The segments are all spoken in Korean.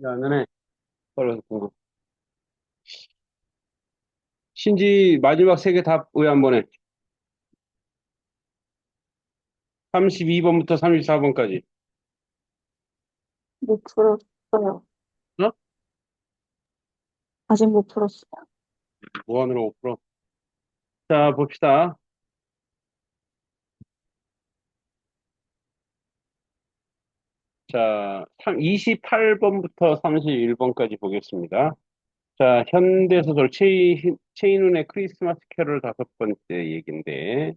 야, 너네, 빨리 궁금. 신지 마지막 세 개 답 왜 안 보내? 32번부터 34번까지. 못 풀었어요. 어? 아직 못 풀었어요. 뭐 하느라고 풀어? 자, 봅시다. 자, 28번부터 31번까지 보겠습니다. 자, 현대소설 최인훈의 크리스마스 캐롤 다섯 번째 얘기인데,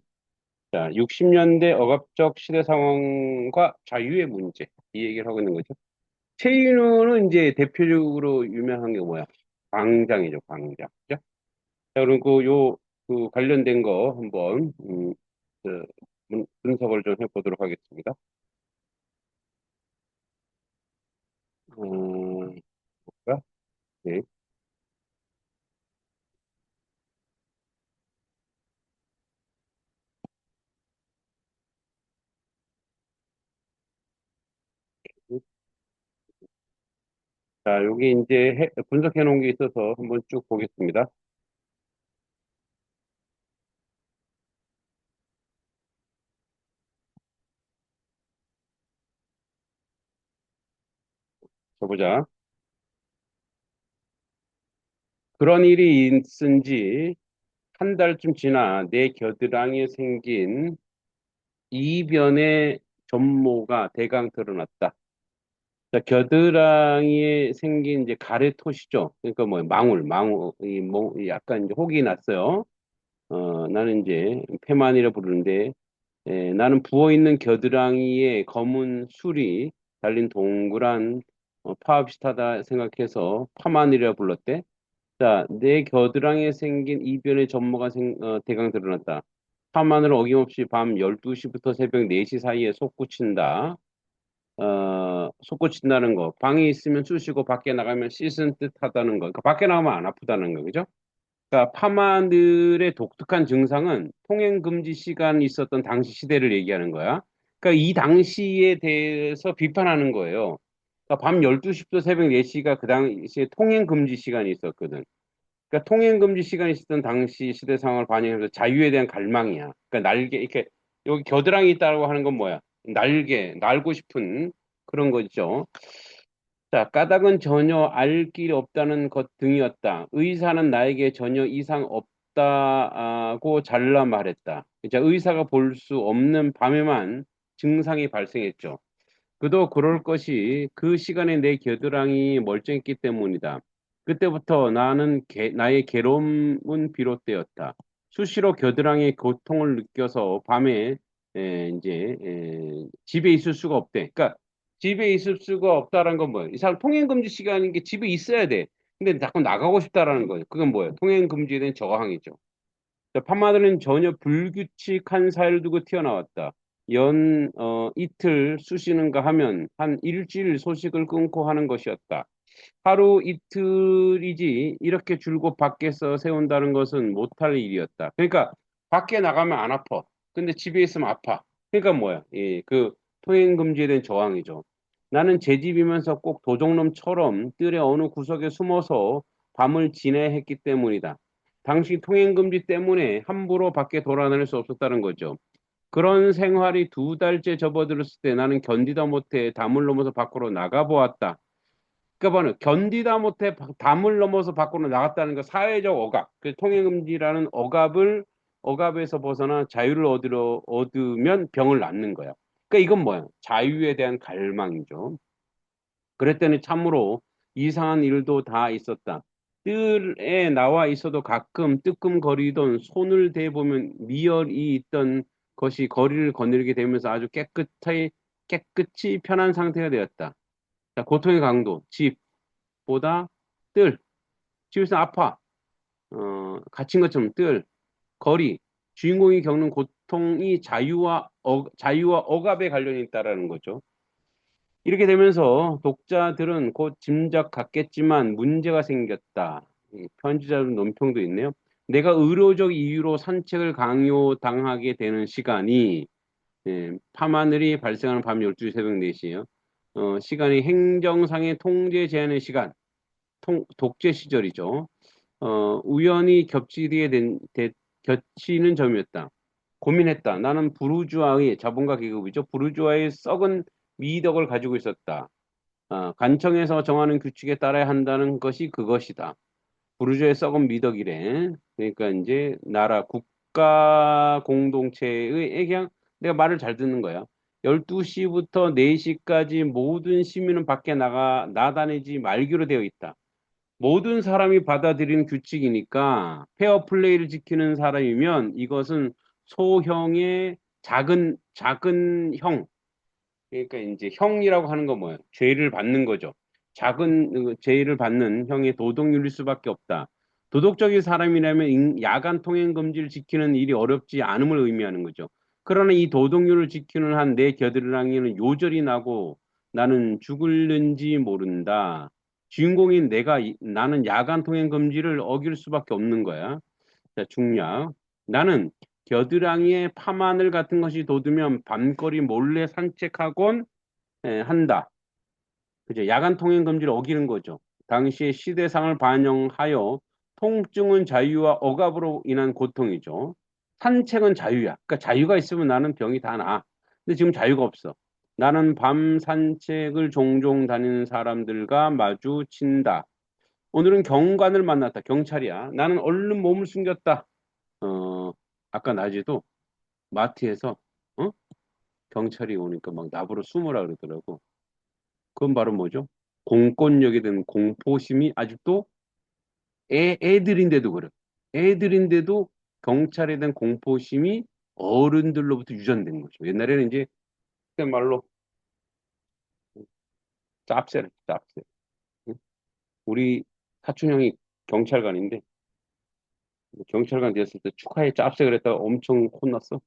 자, 60년대 억압적 시대 상황과 자유의 문제. 이 얘기를 하고 있는 거죠. 최인훈은 이제 대표적으로 유명한 게 뭐야? 광장이죠, 광장. 그죠? 자, 그리고 그 관련된 거 한번, 그, 분석을 좀 해보도록 하겠습니다. 볼까? 네. 자, 여기 이제 분석해 놓은 게 있어서 한번 쭉 보겠습니다. 자, 보자. 그런 일이 있은지 한 달쯤 지나 내 겨드랑이에 생긴 이변의 전모가 대강 드러났다. 자, 겨드랑이에 생긴 이제 가래토시죠. 그러니까 뭐 망울, 이 약간 이제 혹이 났어요. 나는 이제 패만이라 부르는데, 나는 부어있는 겨드랑이에 검은 술이 달린 동그란 파업시타다 생각해서 파만이라 불렀대. 자, 내 겨드랑이에 생긴 이변의 전모가 대강 드러났다. 파만을 어김없이 밤 12시부터 새벽 4시 사이에 솟구친다. 솟구친다는 거. 방에 있으면 쑤시고 밖에 나가면 씻은 듯 하다는 거. 그러니까 밖에 나가면 안 아프다는 거. 그죠? 그러니까 파마들의 독특한 증상은 통행 금지 시간이 있었던 당시 시대를 얘기하는 거야. 그러니까 이 당시에 대해서 비판하는 거예요. 그러니까 밤 12시부터 새벽 4시가 그 당시에 통행 금지 시간이 있었거든. 그러니까 통행 금지 시간이 있었던 당시 시대 상황을 반영해서 자유에 대한 갈망이야. 그러니까 날개 이렇게 여기 겨드랑이 있다고 하는 건 뭐야? 날고 싶은 그런 거죠. 자, 까닭은 전혀 알 길이 없다는 것 등이었다. 의사는 나에게 전혀 이상 없다고 잘라 말했다. 자, 의사가 볼 수 없는 밤에만 증상이 발생했죠. 그도 그럴 것이 그 시간에 내 겨드랑이 멀쩡했기 때문이다. 그때부터 나의 괴로움은 비롯되었다. 수시로 겨드랑이의 고통을 느껴서 밤에 집에 있을 수가 없대. 그러니까 집에 있을 수가 없다라는 건 뭐예요? 이 사람 통행금지 시간인 게 집에 있어야 돼. 근데 자꾸 나가고 싶다라는 거예요. 그건 뭐예요? 통행금지에 대한 저항이죠. 자, 판마들은 전혀 불규칙한 사이를 두고 튀어나왔다. 이틀 쑤시는가 하면 한 일주일 소식을 끊고 하는 것이었다. 하루 이틀이지 이렇게 줄곧 밖에서 세운다는 것은 못할 일이었다. 그러니까 밖에 나가면 안 아파. 근데 집에 있으면 아파. 그러니까 뭐야? 그 통행 금지에 대한 저항이죠. 나는 제 집이면서 꼭 도둑놈처럼 뜰의 어느 구석에 숨어서 밤을 지내야 했기 때문이다. 당시 통행 금지 때문에 함부로 밖에 돌아다닐 수 없었다는 거죠. 그런 생활이 두 달째 접어들었을 때 나는 견디다 못해 담을 넘어서 밖으로 나가보았다. 그러니까 뭐는 견디다 못해 담을 넘어서 밖으로 나갔다는 거 사회적 억압, 그 통행금지라는 억압에서 벗어나 자유를 얻으면 병을 낫는 거야. 그러니까 이건 뭐야? 자유에 대한 갈망이죠. 그랬더니 참으로 이상한 일도 다 있었다. 뜰에 나와 있어도 가끔 뜨끔거리던 손을 대보면 미열이 있던 것이 거리를 거닐게 되면서 아주 깨끗이 편한 상태가 되었다. 자, 고통의 강도, 집보다 뜰, 집에서 아파, 갇힌 것처럼 뜰, 거리, 주인공이 겪는 고통이 자유와 억압에 관련이 있다라는 거죠. 이렇게 되면서 독자들은 곧 짐작 같겠지만 문제가 생겼다. 편지자들 논평도 있네요. 내가 의료적 이유로 산책을 강요당하게 되는 시간이 밤하늘이 발생하는 밤 12시 새벽 4시예요. 시간이 행정상의 통제 제한의 시간, 독재 시절이죠. 우연히 겹치는 점이었다. 고민했다. 나는 부르주아의 자본가 계급이죠. 부르주아의 썩은 미덕을 가지고 있었다. 간청에서 정하는 규칙에 따라야 한다는 것이 그것이다. 부르주아의 썩은 미덕이래. 그러니까 이제 나라 국가 공동체의 그냥 내가 말을 잘 듣는 거야. 12시부터 4시까지 모든 시민은 밖에 나다니지 말기로 되어 있다. 모든 사람이 받아들이는 규칙이니까 페어 플레이를 지키는 사람이면 이것은 소형의 작은 형. 그러니까 이제 형이라고 하는 건 뭐예요? 죄를 받는 거죠. 작은 죄를 받는 형의 도덕률일 수밖에 없다. 도덕적인 사람이라면 야간 통행 금지를 지키는 일이 어렵지 않음을 의미하는 거죠. 그러나 이 도덕률을 지키는 한 내 겨드랑이는 요절이 나고 나는 죽을는지 모른다. 주인공인 나는 야간 통행 금지를 어길 수밖에 없는 거야. 자, 중략. 나는 겨드랑이에 파마늘 같은 것이 돋으면 밤거리 몰래 산책하곤 한다. 그죠? 야간 통행 금지를 어기는 거죠. 당시의 시대상을 반영하여 통증은 자유와 억압으로 인한 고통이죠. 산책은 자유야. 그러니까 자유가 있으면 나는 병이 다 나아. 근데 지금 자유가 없어. 나는 밤 산책을 종종 다니는 사람들과 마주친다. 오늘은 경관을 만났다. 경찰이야. 나는 얼른 몸을 숨겼다. 어, 아까 낮에도 마트에서 어? 경찰이 오니까 막 나보러 숨으라 그러더라고. 그건 바로 뭐죠? 공권력에 대한 공포심이 아직도 애들인데도 그래. 애들인데도 경찰에 대한 공포심이 어른들로부터 유전된 거죠. 옛날에는 이제 그때 말로 짭새래, 짭새. 응? 우리 사촌 형이 경찰관인데 경찰관 됐을 때 축하해 짭새 그랬다가 엄청 혼났어.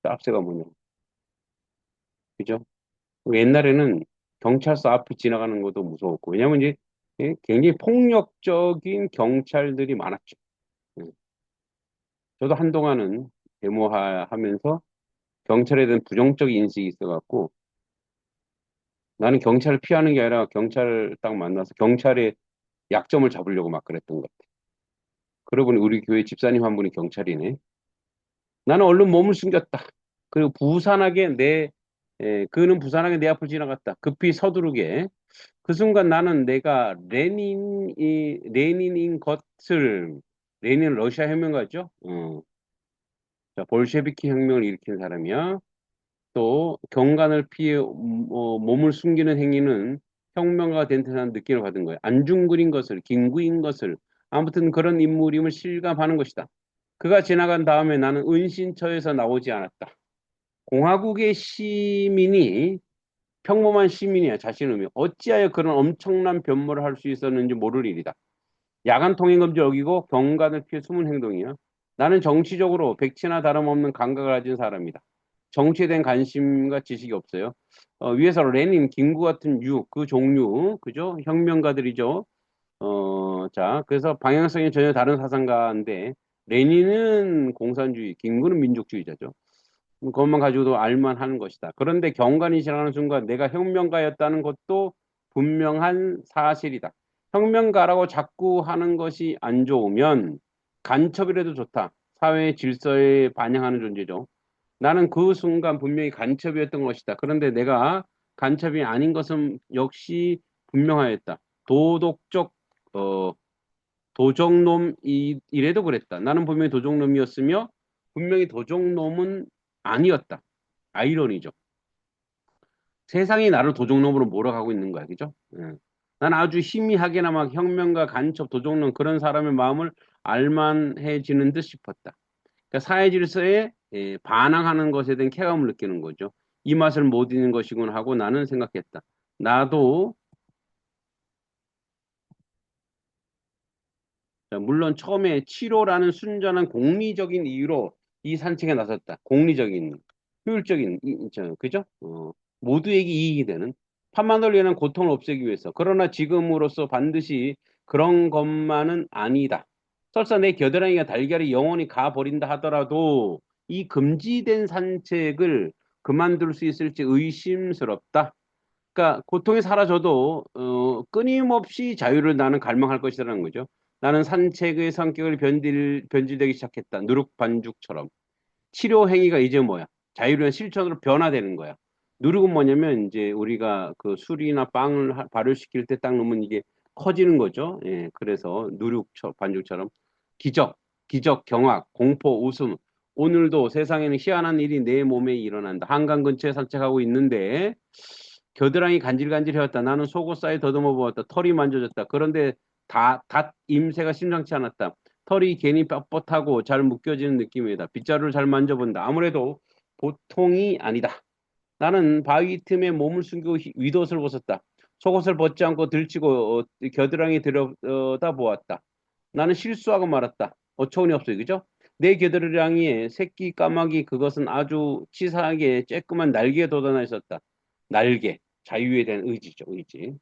짭새가 뭐냐. 그죠? 옛날에는 경찰서 앞을 지나가는 것도 무서웠고, 왜냐면 이제 굉장히 폭력적인 경찰들이 많았죠. 예. 저도 한동안은 데모하면서 경찰에 대한 부정적인 인식이 있어갖고, 나는 경찰을 피하는 게 아니라 경찰을 딱 만나서 경찰의 약점을 잡으려고 막 그랬던 것 같아. 그러고 보니 우리 교회 집사님 한 분이 경찰이네. 나는 얼른 몸을 숨겼다. 그리고 그는 부산하게 내 앞을 지나갔다. 급히 서두르게. 그 순간 나는 내가 레닌인 것을, 레닌 러시아 혁명가죠? 자, 볼셰비키 혁명을 일으킨 사람이야. 또 경관을 피해 몸을 숨기는 행위는 혁명가가 된 듯한 느낌을 받은 거야. 안중근인 것을, 김구인 것을, 아무튼 그런 인물임을 실감하는 것이다. 그가 지나간 다음에 나는 은신처에서 나오지 않았다. 공화국의 시민이 평범한 시민이야 자신의 어찌하여 그런 엄청난 변모를 할 수 있었는지 모를 일이다. 야간 통행금지 어기고 경관을 피해 숨은 행동이야. 나는 정치적으로 백치나 다름없는 감각을 가진 사람이다. 정치에 대한 관심과 지식이 없어요. 위에서 레닌, 김구 같은 그 종류, 그죠? 혁명가들이죠. 자, 그래서 방향성이 전혀 다른 사상가인데, 레닌은 공산주의, 김구는 민족주의자죠. 그것만 가지고도 알만 하는 것이다. 그런데 경관이 지나가는 순간 내가 혁명가였다는 것도 분명한 사실이다. 혁명가라고 자꾸 하는 것이 안 좋으면 간첩이라도 좋다. 사회의 질서에 반영하는 존재죠. 나는 그 순간 분명히 간첩이었던 것이다. 그런데 내가 간첩이 아닌 것은 역시 분명하였다. 도덕적 어, 이래도 그랬다. 나는 분명히 도적놈이었으며 분명히 도적놈은 아니었다. 아이러니죠. 세상이 나를 도적놈으로 몰아가고 있는 거야. 그죠? 예. 난 아주 희미하게나마 혁명가 간첩 도적놈 그런 사람의 마음을 알만해지는 듯 싶었다. 그러니까 사회 질서에 반항하는 것에 대한 쾌감을 느끼는 거죠. 이 맛을 못 잊는 것이군 하고 나는 생각했다. 나도 자, 물론 처음에 7호라는 순전한 공리적인 이유로 이 산책에 나섰다. 공리적인, 효율적인, 그죠? 모두에게 이익이 되는 판만을 위한 고통을 없애기 위해서. 그러나 지금으로서 반드시 그런 것만은 아니다. 설사 내 겨드랑이가 달걀이 영원히 가버린다 하더라도 이 금지된 산책을 그만둘 수 있을지 의심스럽다. 그러니까 고통이 사라져도 끊임없이 자유를 나는 갈망할 것이라는 거죠. 나는 산책의 성격을 변질되기 시작했다. 누룩 반죽처럼. 치료 행위가 이제 뭐야? 자유로운 실천으로 변화되는 거야. 누룩은 뭐냐면 이제 우리가 그 술이나 빵을 발효시킬 때 딱 넣으면 이게 커지는 거죠. 예, 그래서 반죽처럼 기적, 경악, 공포, 웃음. 오늘도 세상에는 희한한 일이 내 몸에 일어난다. 한강 근처에 산책하고 있는데 겨드랑이 간질간질해왔다. 나는 속옷사이 더듬어 보았다. 털이 만져졌다. 그런데 닷 임새가 심상치 않았다. 털이 괜히 뻣뻣하고 잘 묶여지는 느낌이다. 빗자루를 잘 만져본다. 아무래도 보통이 아니다. 나는 바위 틈에 몸을 숨기고 윗옷을 벗었다. 속옷을 벗지 않고 들치고 겨드랑이 들여다 보았다. 나는 실수하고 말았다. 어처구니 없어요. 그죠? 내 겨드랑이에 새끼 까마귀 그것은 아주 치사하게 쬐끄만 날개에 돋아나 있었다. 날개. 자유에 대한 의지죠. 의지.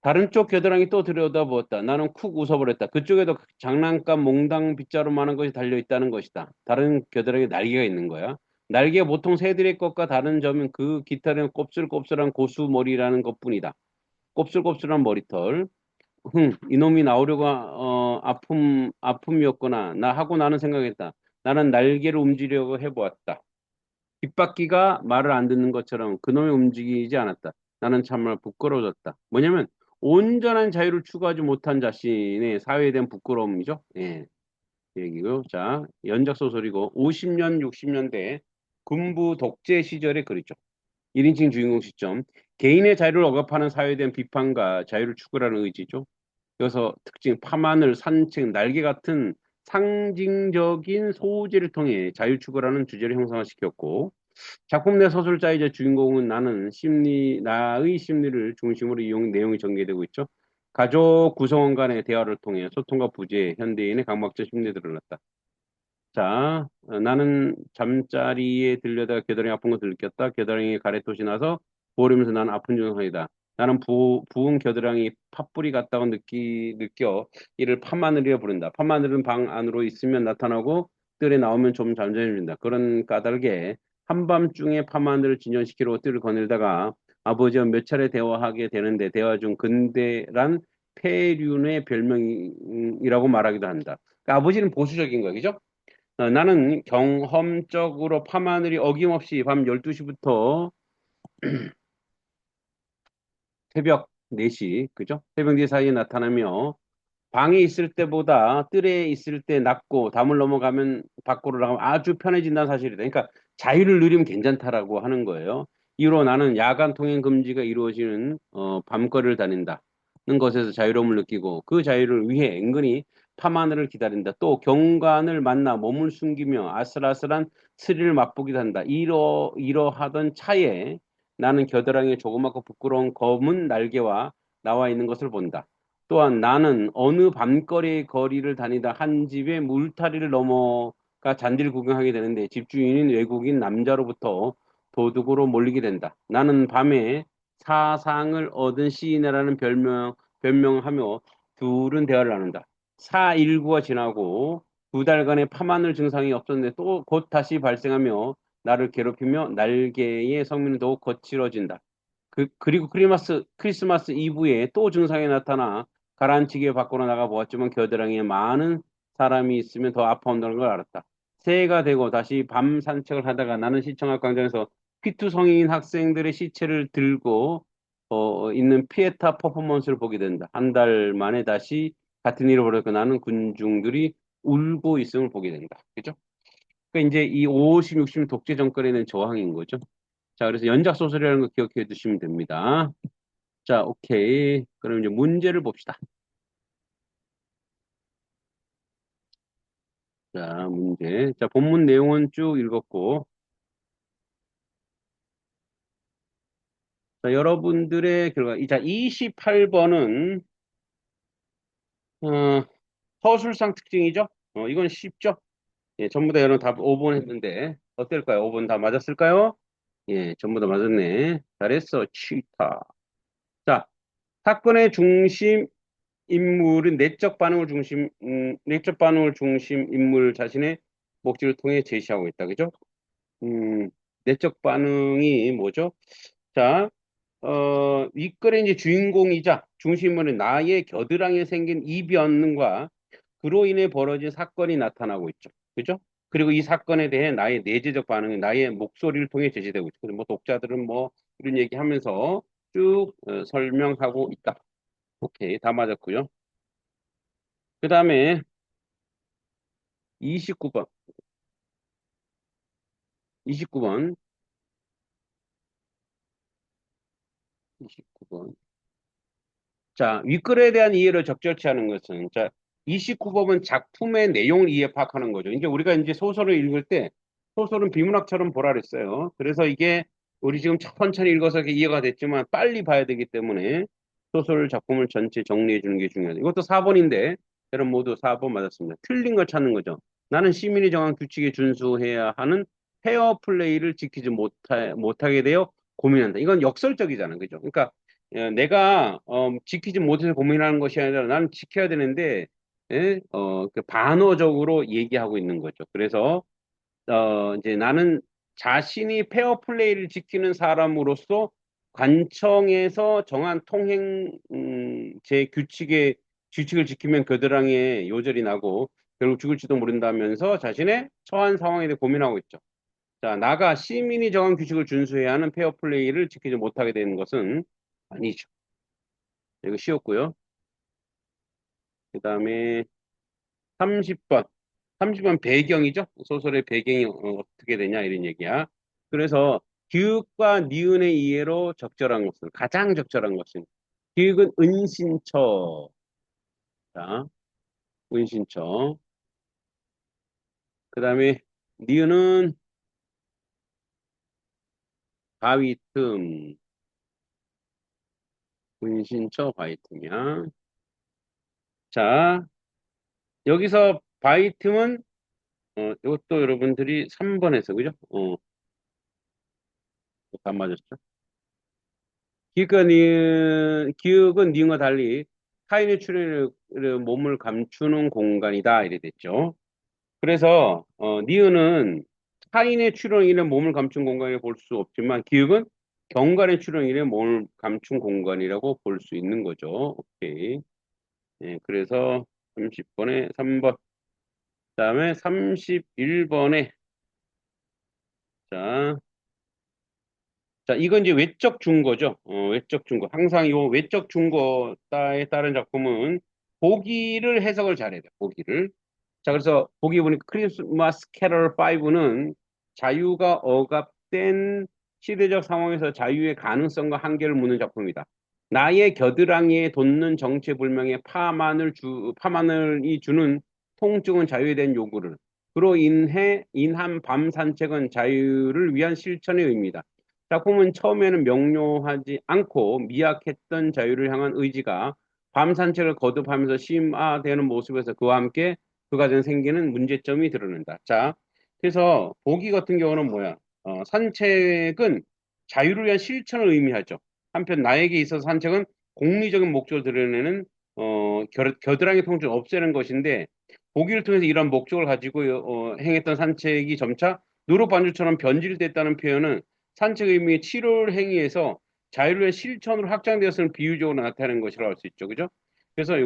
다른 쪽 겨드랑이 또 들여다보았다. 나는 쿡 웃어버렸다. 그쪽에도 장난감 몽당 빗자루만한 것이 달려있다는 것이다. 다른 겨드랑이에 날개가 있는 거야. 날개가 보통 새들의 것과 다른 점은 그 깃털에는 곱슬곱슬한 고수머리라는 것뿐이다. 곱슬곱슬한 머리털. 이놈이 나오려고 아픔이었구나. 하고 나는 생각했다. 나는 날개를 움직이려고 해보았다. 뒷바퀴가 말을 안 듣는 것처럼 그놈이 움직이지 않았다. 나는 정말 부끄러워졌다. 뭐냐면 온전한 자유를 추구하지 못한 자신의 사회에 대한 부끄러움이죠. 예, 얘기고요. 자, 연작 소설이고 50년, 60년대 군부 독재 시절의 글이죠. 1인칭 주인공 시점. 개인의 자유를 억압하는 사회에 대한 비판과 자유를 추구하는 의지죠. 여기서 특징, 파마늘, 산책, 날개 같은 상징적인 소재를 통해 자유 추구라는 주제를 형성시켰고 작품 내 소설자이자 주인공은 나의 심리를 중심으로 내용이 전개되고 있죠. 가족 구성원 간의 대화를 통해 소통과 부재, 현대인의 강박적 심리에 드러났다. 자, 나는 잠자리에 들려다가 겨드랑이 아픈 것을 느꼈다. 겨드랑이에 가래토시 나서 보려면서 나는 아픈 증상이다. 나는 부은 겨드랑이 팥불이 같다고 느껴 이를 팥마늘이라 부른다. 팥마늘은 방 안으로 있으면 나타나고 뜰에 나오면 좀 잠잠해진다. 그런 까닭에 한밤중에 팥마늘을 진전시키려고 뜰을 거닐다가 아버지와 몇 차례 대화하게 되는데 대화 중 근대란 폐륜의 별명이라고 말하기도 한다. 그러니까 아버지는 보수적인 거야, 그죠? 나는 경험적으로 밤하늘이 어김없이 밤 12시부터 새벽 4시, 그죠? 새벽 4시 사이에 나타나며 방에 있을 때보다 뜰에 있을 때 낮고 담을 넘어가면 밖으로 나가면 아주 편해진다는 사실이다. 그러니까 자유를 누리면 괜찮다라고 하는 거예요. 이후로 나는 야간 통행 금지가 이루어지는 밤거리를 다닌다는 것에서 자유로움을 느끼고 그 자유를 위해 은근히 밤하늘을 기다린다. 또 경관을 만나 몸을 숨기며 아슬아슬한 스릴을 맛보기도 한다. 이러하던 차에 나는 겨드랑이에 조그맣고 부끄러운 검은 날개와 나와 있는 것을 본다. 또한 나는 어느 밤거리 거리를 다니다 한 집의 물타리를 넘어가 잔디를 구경하게 되는데 집주인인 외국인 남자로부터 도둑으로 몰리게 된다. 나는 밤에 사상을 얻은 시인이라는 변명하며 둘은 대화를 나눈다. 4.19가 지나고 2달간의 파마늘 증상이 없었는데 또 곧 다시 발생하며 나를 괴롭히며 날개의 성미는 더욱 거칠어진다. 그리고 크리스마스 이브에 또 증상이 나타나 가라앉히게 밖으로 나가 보았지만 겨드랑이에 많은 사람이 있으면 더 아파온다는 걸 알았다. 새해가 되고 다시 밤 산책을 하다가 나는 시청학 광장에서 피투 성인 학생들의 시체를 들고 있는 피에타 퍼포먼스를 보게 된다. 한 달 만에 다시 같은 일을 벌였고 나는 군중들이 울고 있음을 보게 된다. 그죠? 그러니까 이제 이 50, 60 독재 정권에는 저항인 거죠. 자, 그래서 연작 소설이라는 거 기억해 두시면 됩니다. 자, 오케이. 그럼 이제 문제를 봅시다. 자, 문제. 자, 본문 내용은 쭉 읽었고, 자, 여러분들의 결과. 자, 28번은, 서술상 특징이죠? 이건 쉽죠? 예, 전부 다 여러분 다 5번 했는데, 어떨까요? 5번 다 맞았을까요? 예, 전부 다 맞았네. 잘했어, 치타. 자, 사건의 중심 인물은 내적 반응을 중심 인물 자신의 목적을 통해 제시하고 있다. 그죠? 음, 내적 반응이 뭐죠? 자, 윗글의 이제 주인공이자 중심물은 나의 겨드랑이에 생긴 이변과 그로 인해 벌어진 사건이 나타나고 있죠. 그죠? 그리고 이 사건에 대해 나의 내재적 반응이 나의 목소리를 통해 제시되고 있죠. 그래서 뭐 독자들은 뭐 이런 얘기하면서 쭉 설명하고 있다. 오케이, 다 맞았고요. 그 다음에 29번, 29번, 29번. 자, 윗글에 대한 이해를 적절치 않은 것은, 자, 29번은 작품의 내용을 이해 파악하는 거죠. 이제 우리가 이제 소설을 읽을 때, 소설은 비문학처럼 보라 그랬어요. 그래서 이게 우리 지금 천천히 읽어서 이렇게 이해가 됐지만 빨리 봐야 되기 때문에 소설 작품을 전체 정리해 주는 게 중요하다. 이것도 4번인데, 여러분 모두 4번 맞았습니다. 틀린 걸 찾는 거죠. 나는 시민이 정한 규칙에 준수해야 하는 페어 플레이를 지키지 못하게 되어 고민한다. 이건 역설적이잖아요. 그죠? 그러니까 내가 지키지 못해서 고민하는 것이 아니라 나는 지켜야 되는데 예? 그 반어적으로 얘기하고 있는 거죠. 그래서 이제 나는 자신이 페어 플레이를 지키는 사람으로서 관청에서 정한 통행 제 규칙을 지키면 겨드랑이에 요절이 나고 결국 죽을지도 모른다면서 자신의 처한 상황에 대해 고민하고 있죠. 자, 나가 시민이 정한 규칙을 준수해야 하는 페어 플레이를 지키지 못하게 되는 것은 아니죠. 이거 쉬웠고요. 그 다음에 30번. 30번 배경이죠. 소설의 배경이 어떻게 되냐 이런 얘기야. 그래서 기읍과 니은의 이해로 적절한 것은 가장 적절한 것은 기읍은 은신처. 자, 은신처. 그 다음에 니은은 바위 틈. 은신처 바위 틈이야. 자, 여기서 바위 틈은 이것도 여러분들이 3번에서 그죠? 다 맞았죠? 기억은 니은과 달리 타인의 출현을 몸을 감추는 공간이다 이래 됐죠. 그래서 니은은 타인의 출현일에 몸을 감춘 공간이라고 볼 수 없지만 기억은 경관의 출현일에 몸을 감춘 공간이라고 볼 수 있는 거죠. 오케이. 예, 그래서 30번에 3번. 그다음에 31번에 자, 자, 이건 이제 외적 중거죠. 외적 중거. 항상 요 외적 중거에 따른 작품은 보기를 해석을 잘해야 돼요. 보기를. 자, 그래서 보기 보니까 크리스마스 캐럴 5는 자유가 억압된 시대적 상황에서 자유의 가능성과 한계를 묻는 작품이다. 나의 겨드랑이에 돋는 정체불명의 파만을 주는 통증은 자유에 대한 요구를. 그로 인한 밤 산책은 자유를 위한 실천의 의미다. 작품은 처음에는 명료하지 않고 미약했던 자유를 향한 의지가 밤 산책을 거듭하면서 심화되는 모습에서 그와 함께 그 과정에 생기는 문제점이 드러난다. 자, 그래서 보기 같은 경우는 뭐야? 산책은 자유를 위한 실천을 의미하죠. 한편 나에게 있어서 산책은 공리적인 목적을 드러내는 겨드랑이 통증을 없애는 것인데 보기를 통해서 이런 목적을 가지고 행했던 산책이 점차 누룩 반주처럼 변질됐다는 표현은 산책 의미의 치료 행위에서 자유로의 실천으로 확장되었을 비유적으로 나타내는 것이라고 할 수 있죠. 그죠? 그래서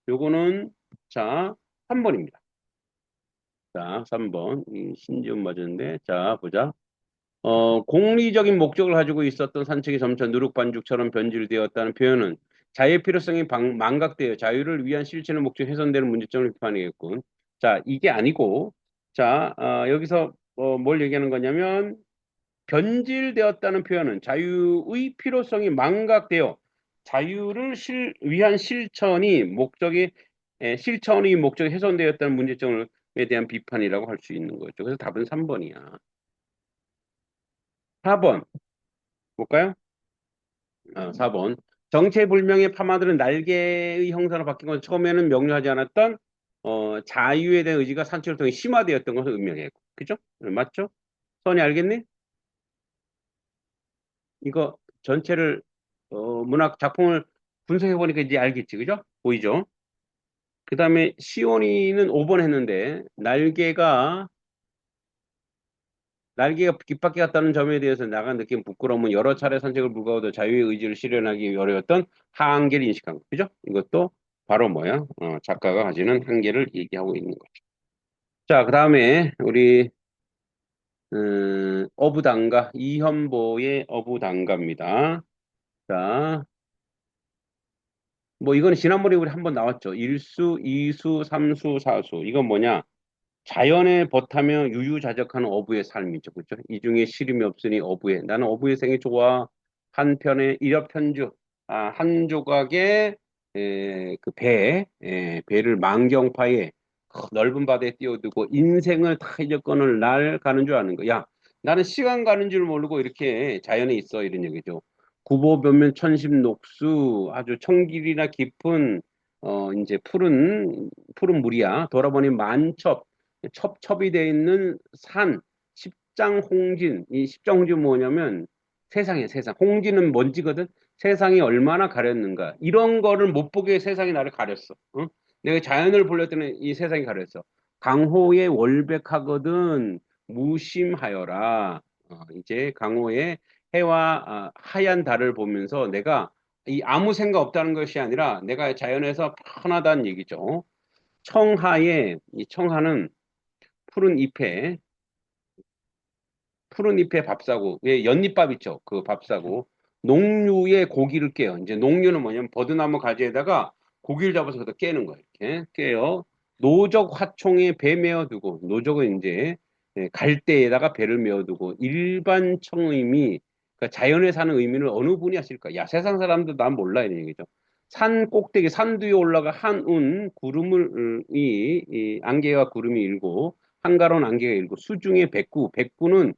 요거는, 자, 3번입니다. 자, 3번. 이 신지음 맞았는데. 자, 보자. 공리적인 목적을 가지고 있었던 산책이 점차 누룩반죽처럼 변질되었다는 표현은 자유의 필요성이 망각되어 자유를 위한 실천의 목적이 훼손되는 문제점을 비판하겠군. 자, 이게 아니고, 자, 여기서 뭘 얘기하는 거냐면, 변질되었다는 표현은 자유의 필요성이 망각되어 자유를 위한 실천이 목적이 훼손되었다는 문제점에 대한 비판이라고 할 수 있는 거죠. 그래서 답은 3번이야. 4번 볼까요? 4번. 정체불명의 파마들은 날개의 형상으로 바뀐 것은 처음에는 명료하지 않았던 자유에 대한 의지가 산책을 통해 심화되었던 것을 의미하겠고. 그죠? 맞죠? 선이 알겠니? 이거 전체를 문학 작품을 분석해 보니까 이제 알겠지, 그죠? 보이죠? 그 다음에 시온이는 5번 했는데 날개가 날개가 깃밖에 갔다는 점에 대해서 나가 느낀 부끄러움은 여러 차례 선택을 불가하고도 자유의 의지를 실현하기 어려웠던 한계를 인식한 거. 그죠? 이것도 바로 뭐야? 작가가 가지는 한계를 얘기하고 있는 거죠. 자, 그 다음에 우리 어부단가 이현보의 어부단가입니다. 자, 뭐 이거는 지난번에 우리 한번 나왔죠. 일수, 이수, 삼수, 사수. 이건 뭐냐? 자연에 벗하며 유유자적하는 어부의 삶이죠. 그렇죠? 이 중에 시름이 없으니 어부의. 나는 어부의 생이 좋아. 한편의 일엽현주. 한 조각의 그 배, 배를 만경파에 넓은 바다에 띄워두고 인생을 다 잊어꺼는 날 가는 줄 아는 거야. 나는 시간 가는 줄 모르고 이렇게 자연에 있어. 이런 얘기죠. 구보변면 천심녹수 아주 청길이나 깊은 이제 푸른 물이야. 돌아보니 만첩 첩첩이 되어 있는 산 십장홍진. 이 십장홍진 뭐냐면 세상이야, 세상. 홍진은 먼지거든. 세상이 얼마나 가렸는가. 이런 거를 못 보게 세상이 나를 가렸어. 응? 내가 자연을 보려 때는 이 세상이 가렸어. 강호의 월백하거든 무심하여라. 이제 강호의 해와 하얀 달을 보면서 내가 이 아무 생각 없다는 것이 아니라 내가 자연에서 편하다는 얘기죠. 청하에 이 청하는 푸른 잎에 푸른 잎에 밥 사고 왜 연잎밥 있죠? 그 밥 사고 농류에 고기를 깨요. 이제 농류는 뭐냐면 버드나무 가지에다가 고기를 잡아서 거기다 깨는 거예요. 이렇게 깨요. 노적 화총에 배 메어두고 노적은 이제 갈대에다가 배를 메어두고 일반 청의미 그러니까 자연에 사는 의미는 어느 분이 하실까? 야 세상 사람도 난 몰라 이런 얘기죠. 산 꼭대기 산 뒤에 올라가 한운 구름을 이 안개와 구름이 일고 한가로운 안개가 일고 수중에 백구 백구는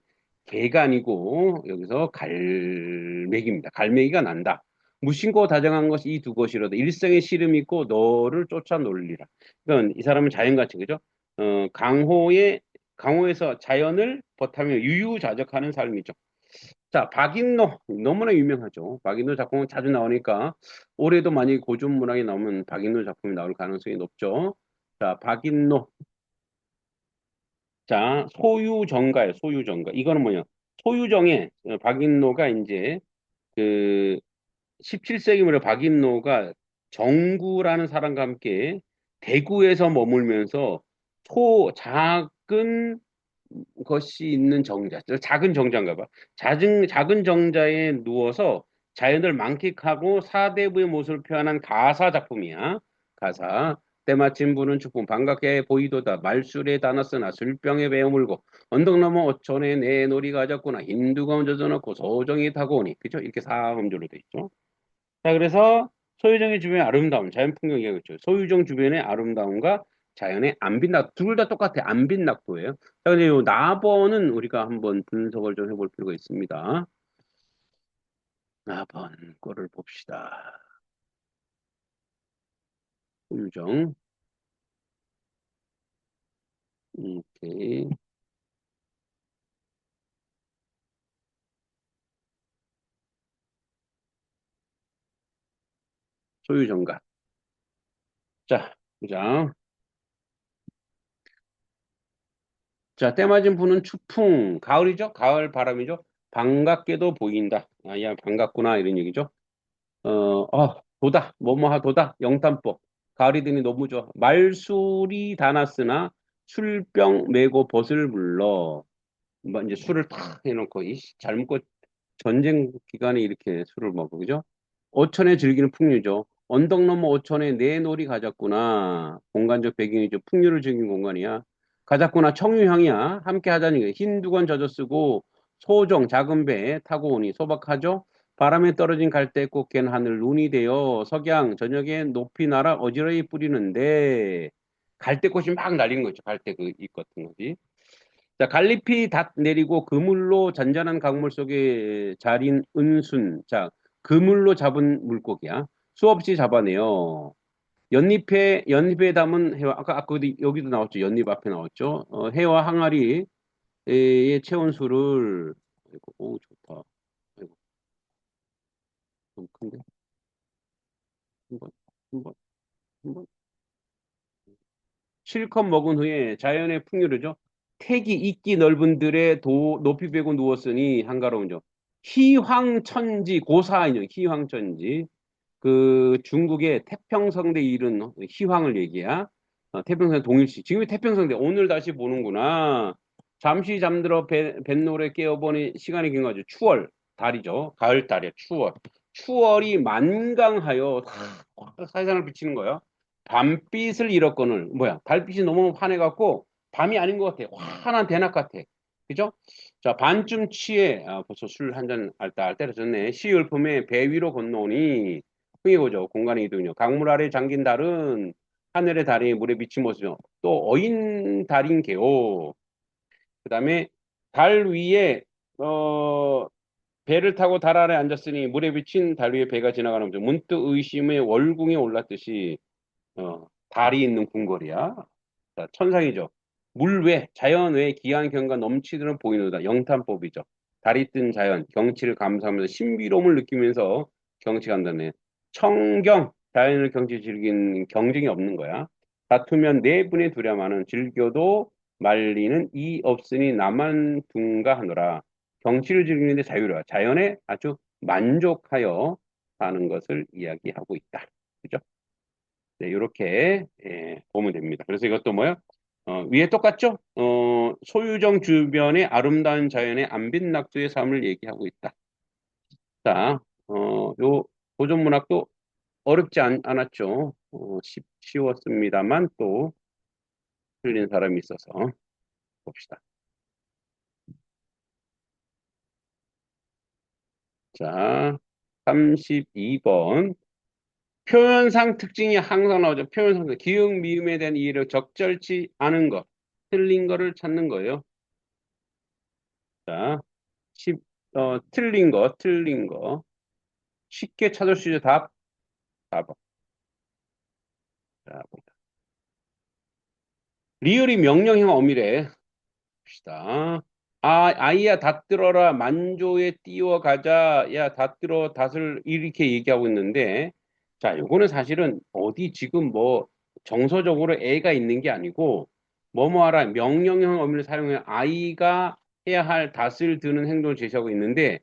개가 아니고 여기서 갈매기입니다. 갈매기가 난다. 무심코 다정한 것이 이 두 것이로도 일생의 시름이 있고 너를 쫓아 놀리라. 그러니까 이 사람은 자연같이 그죠? 강호에서 자연을 버타며 유유자적하는 삶이죠. 자, 박인노 너무나 유명하죠. 박인노 작품은 자주 나오니까 올해도 만약에 고전 문학이 나오면 박인노 작품이 나올 가능성이 높죠. 자, 박인노. 자, 소유정가예요. 소유정가. 이거는 뭐냐? 소유정에 박인노가 이제 그 17세기 무렵 박인노가 정구라는 사람과 함께 대구에서 머물면서 작은 것이 있는 정자, 작은 정자인가 봐. 작은 정자에 누워서 자연을 만끽하고 사대부의 모습을 표현한 가사 작품이야. 가사. 때마침 부는 축분 반갑게 보이도다 말술에 다났으나 술병에 베어물고 언덕 너머 어촌에 내 놀이 가졌구나 힌두가 얹어져 놓고 소정이 타고 오니 그죠? 이렇게 사음절로 돼 있죠. 자 그래서 소유정의 주변의 아름다움 자연 풍경 이야기했죠. 소유정 주변의 아름다움과 자연의 안빛낙 둘 다 똑같아. 안빛낙도예요. 자 근데 요 나번은 우리가 한번 분석을 좀 해볼 필요가 있습니다. 나번 거를 봅시다. 소유정. 오케이. 소유정가. 자, 보자. 자, 때맞은 부는 추풍. 가을이죠? 가을 바람이죠? 반갑게도 보인다. 아, 야, 반갑구나. 이런 얘기죠. 도다. 뭐뭐하 도다. 영탄법. 가을이 되니 너무 좋아. 말술이 다 났으나 술병 메고 벗을 불러. 뭐 이제 술을 탁 해놓고, 잘 먹고 전쟁 기간에 이렇게 술을 먹어. 그죠? 어촌에 즐기는 풍류죠. 언덕 너머 어촌에 내 놀이 가졌구나. 공간적 배경이죠. 풍류를 즐긴 공간이야. 가졌구나. 청유향이야. 함께 하자니 흰 두건 젖어 쓰고 소정 작은 배에 타고 오니 소박하죠. 바람에 떨어진 갈대꽃 갠 하늘 눈이 되어 석양 저녁에 높이 날아 어지러이 뿌리는데 갈대꽃이 막 날린 거죠. 갈대 그 잎 같은 거지. 자, 갈잎이 닷 내리고 그물로 잔잔한 강물 속에 자린 은순. 자, 그물로 잡은 물고기야. 수없이 잡아내요. 연잎에 담은 해와, 아까 여기도 나왔죠. 연잎 앞에 나왔죠. 해와 항아리에 채운 술을, 아이고, 오, 좋다. 아이고, 좀 큰데? 한 번, 한 번, 한 번. 실컷 먹은 후에 자연의 풍요르죠. 택이 있기 넓은들의 높이 베고 누웠으니 한가로운 점. 희황천지 고사인용 희황천지 그 중국의 태평성대 이른 희황을 얘기야. 태평성 동일시. 지금이 태평성대. 오늘 다시 보는구나. 잠시 잠들어 뱃노래 깨어보니 시간이 긴 거죠. 추월 달이죠. 가을 달이야. 추월. 추월이 만강하여 사회상을 비치는 거예요. 밤빛을 잃었거늘 뭐야? 달빛이 너무 환해갖고 밤이 아닌 것 같아. 환한 대낮 같아. 그죠? 자, 반쯤 취해 벌써 술 한 잔 알딸 때려졌네. 시울품에 배 위로 건너오니 흥해보죠. 공간의 이동력. 강물 아래 잠긴 달은 하늘의 달이 물에 비친 모습이요. 또 어인 달인 개요. 그다음에 달 위에 어 배를 타고 달 아래 앉았으니 물에 비친 달 위에 배가 지나가는 거죠. 문득 의심의 월궁에 올랐듯이 달이 있는 궁궐이야. 자, 천상이죠. 물 외, 자연 외 기한 경과 넘치도록 보이노다. 영탄법이죠. 달이 뜬 자연, 경치를 감상하면서 신비로움을 느끼면서 경치한다네. 청경, 자연을 경치 즐긴 경쟁이 없는 거야. 다투면 네 분의 두려마는 즐겨도 말리는 이 없으니 나만 둔가 하노라. 경치를 즐기는데 자유로워. 자연에 아주 만족하여 사는 것을 이야기하고 있다. 그죠? 네, 이렇게 보면 됩니다. 그래서 이것도 뭐야? 위에 똑같죠? 소유정 주변의 아름다운 자연의 안빈낙두의 삶을 얘기하고 있다. 자, 요 고전문학도 어렵지 않았죠. 쉬웠습니다만 또 틀린 사람이 있어서 봅시다. 자, 32번. 표현상 특징이 항상 나오죠. 표현상 기역, 미음에 대한 이해를 적절치 않은 것, 틀린 거를 찾는 거예요. 자, 10, 틀린 거. 쉽게 찾을 수 있는 답, 4번. 자, 보자. 리을이 명령형 어미래. 봅시다. 아이야, 닷들어라. 만조에 띄워가자. 야, 닷들어, 닷을 이렇게 얘기하고 있는데, 자, 요거는 사실은 어디 지금 뭐 정서적으로 애가 있는 게 아니고, 뭐뭐 하라. 명령형 어미를 사용해 아이가 해야 할 닷을 드는 행동을 제시하고 있는데,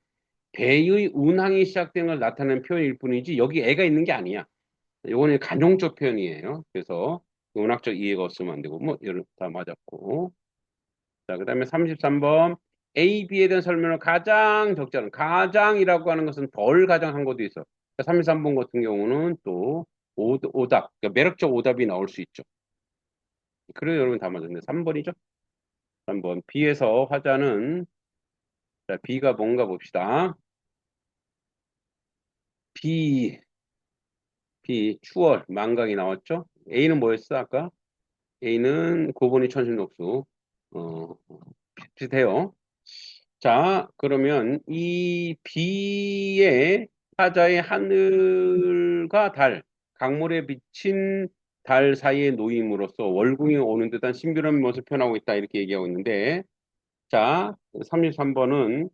배의 운항이 시작된 걸 나타내는 표현일 뿐이지, 여기 애가 있는 게 아니야. 요거는 간용적 표현이에요. 그래서 문학적 이해가 없으면 안 되고, 뭐, 이런 다 맞았고. 자, 그 다음에 33번. A, B에 대한 설명을 가장 적절한, 가장이라고 하는 것은 덜 가장한 것도 있어. 33번 같은 경우는 또 오답, 그러니까 매력적 오답이 나올 수 있죠. 그래요, 여러분 다 맞았네. 3번이죠? 3번. B에서 화자는, 자, B가 뭔가 봅시다. B, 추월, 망각이 나왔죠? A는 뭐였어, 아까? A는 고본이 천신독수. 어, 비슷해요. 자, 그러면 이 B의 화자의 하늘과 달, 강물에 비친 달 사이에 놓임으로써 월궁이 오는 듯한 신비로운 모습을 표현하고 있다. 이렇게 얘기하고 있는데, 자, 33번은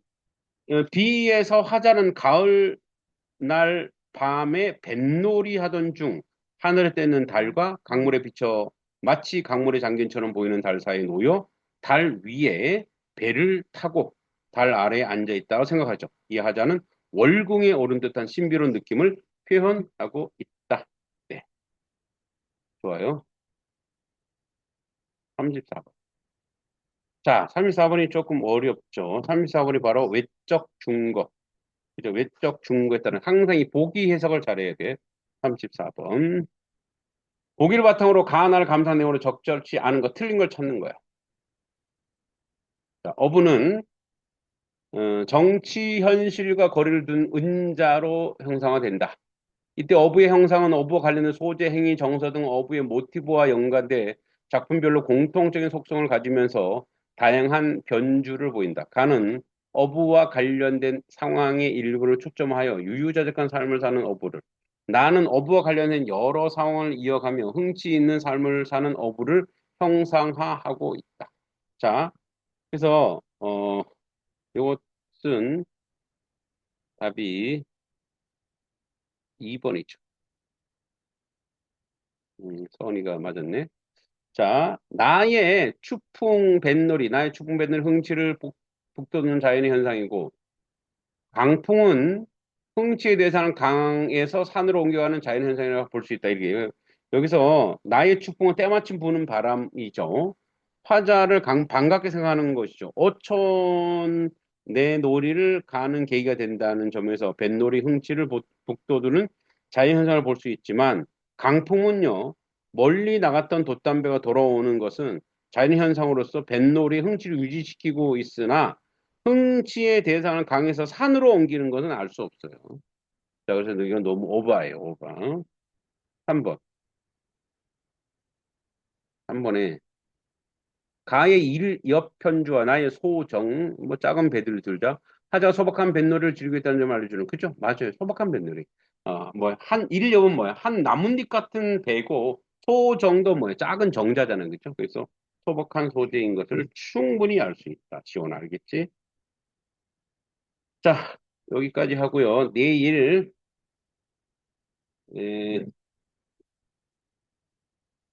B에서 화자는 가을 날 밤에 뱃놀이 하던 중 하늘에 뜨는 달과 강물에 비쳐 마치 강물에 잠긴처럼 보이는 달 사이에 놓여 달 위에 배를 타고 달 아래에 앉아 있다고 생각하죠. 이 하자는 월궁에 오른 듯한 신비로운 느낌을 표현하고 있다. 네, 좋아요. 34번. 자, 34번이 조금 어렵죠. 34번이 바로 외적 중거. 그죠? 외적 중거에 따른 항상 이 보기 해석을 잘해야 돼. 34번. 보기를 바탕으로 가나를 감상 내용으로 적절치 않은 거, 틀린 걸 찾는 거야. 자, 어부는 정치 현실과 거리를 둔 은자로 형상화된다. 이때 어부의 형상은 어부와 관련된 소재, 행위, 정서 등 어부의 모티브와 연관돼 작품별로 공통적인 속성을 가지면서 다양한 변주를 보인다. 가는 어부와 관련된 상황의 일부를 초점하여 유유자적한 삶을 사는 어부를, 나는 어부와 관련된 여러 상황을 이어가며 흥치 있는 삶을 사는 어부를 형상화하고 있다. 자, 그래서 이것은 답이 2번이죠. 서은이가 맞았네. 자, 나의 추풍 뱃놀이 흥치를 북돋우는 자연의 현상이고, 강풍은 흥치에 대해서는 강에서 산으로 옮겨가는 자연 현상이라고 볼 수 있다. 이게 여기서 나의 추풍은 때마침 부는 바람이죠. 화자를 반갑게 생각하는 것이죠. 어촌 내 놀이를 가는 계기가 된다는 점에서 뱃놀이 흥치를 북돋우는 자연 현상을 볼 수 있지만 강풍은요 멀리 나갔던 돛담배가 돌아오는 것은 자연 현상으로서 뱃놀이 흥치를 유지시키고 있으나 흥치의 대상을 강에서 산으로 옮기는 것은 알 수 없어요. 자, 그래서 이건 너무 오버예요, 오버. 3번. 3번에 가의 옆편주와 나의 소정, 뭐 작은 배들을 들자. 하자가 소박한 뱃놀이를 즐기고 있다는 점을 알려주는. 그죠? 맞아요. 소박한 뱃놀이. 일엽은 뭐야? 한 나뭇잎 같은 배고, 소정도 뭐야? 작은 정자잖아요. 그죠? 그래서 소박한 소재인 것을 충분히 알 수 있다. 지원 알겠지? 자, 여기까지 하고요. 내일, 에,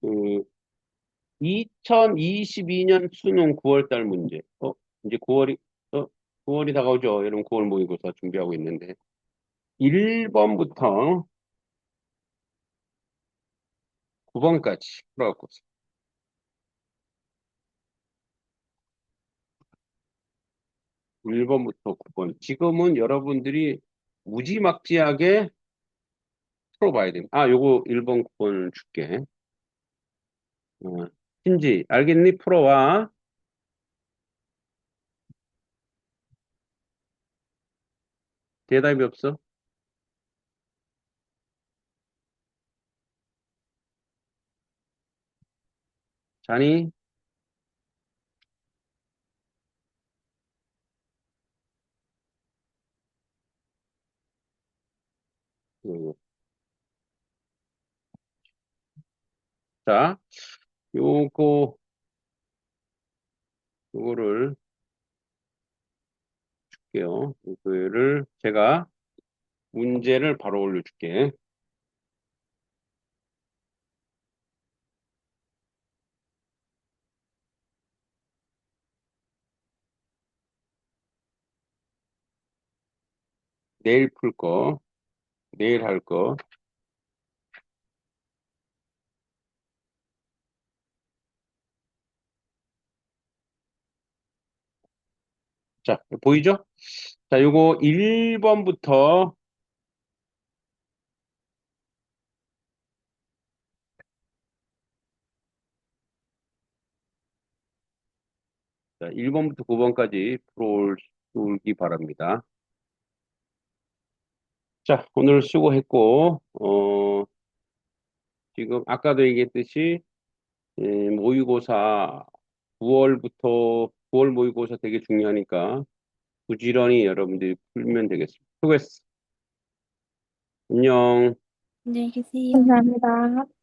그 2022년 수능 9월 달 문제. 이제 9월이 다가오죠. 여러분 9월 모의고사 준비하고 있는데 1번부터 9번까지 풀어갖고 1번부터 9번. 지금은 여러분들이 무지막지하게 풀어봐야 됩니다. 요거 1번, 9번을 줄게. 어, 신지, 알겠니? 풀어와. 대답이 없어? 자니? 어, 자, 요거, 요거를 할게요. 이거를 제가 문제를 바로 올려줄게. 내일 풀 거, 내일 할 거. 자, 보이죠? 자, 요거 1번부터, 자, 1번부터 9번까지 풀기 바랍니다. 자, 오늘 수고했고, 지금 아까도 얘기했듯이, 모의고사 9월 모의고사 되게 중요하니까 부지런히 여러분들이 풀면 되겠습니다. 수고했어. 안녕. 안녕히 계세요. 감사합니다.